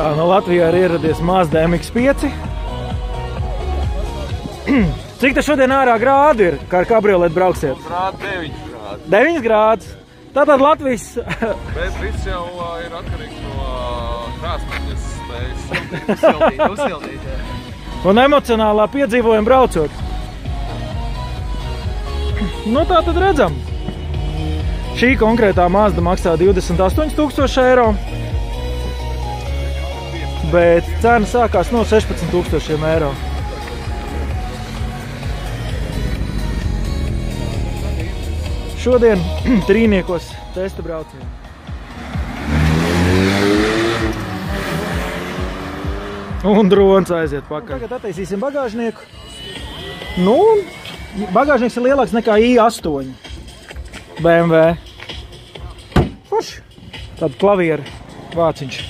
Tā, no Latvijā ir ieradies Mazda MX-5. Cik te šodien ārā grādu ir, kā ar kabrioletu brauksiet? Grādi 9 grādi. 9 grādus. Tātad Latvijas... Bet viss jau ir atkarīgs no krāsmaņas spējas. Uzsildīt, jā. Un emocionālā piedzīvojuma braucot. Nu tā tad redzam. Šī konkrētā Mazda maksā 28 000 eiro. Bet cena sākās no 16 000 eiro. Šodien trīniekos testa braucienu. Un drons aiziet pakaļ. Tagad attaisīsim bagāžnieku. Nu, bagāžnieks ir lielāks nekā i8 BMW. Forši. Tāda klaviera vāciņš.